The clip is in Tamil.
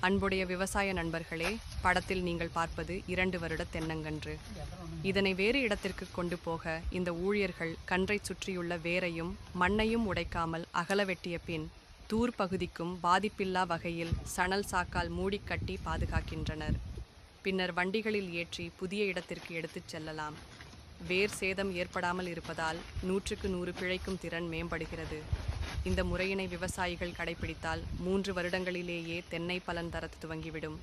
அன்புடைய விவசாய நண்பர்களே, படத்தில் நீங்கள் பார்ப்பது 2 வருட தென்னங்கன்று. இதனை வேறு இடத்திற்கு கொண்டு போக இந்த ஊழியர்கள் கன்றை சுற்றியுள்ள வேரையும் மண்ணையும் உடைக்காமல் அகல வெட்டிய பின் தூர் பகுதிக்கும் பாதிப்பில்லா வகையில் சணல் சாக்கால் மூடிக்கட்டி பாதுகாக்கின்றனர். பின்னர் வண்டிகளில் ஏற்றி புதிய இடத்திற்கு எடுத்துச் செல்லலாம். வேர் சேதம் ஏற்படாமல் இருப்பதால் 100க்கு 100 பிழைக்கும் திறன் மேம்படுகிறது. இந்த முறையினை விவசாயிகள் கடைபிடித்தால் 3 வருடங்களிலேயே தென்னை பலன் தரத் துவங்கிவிடும்.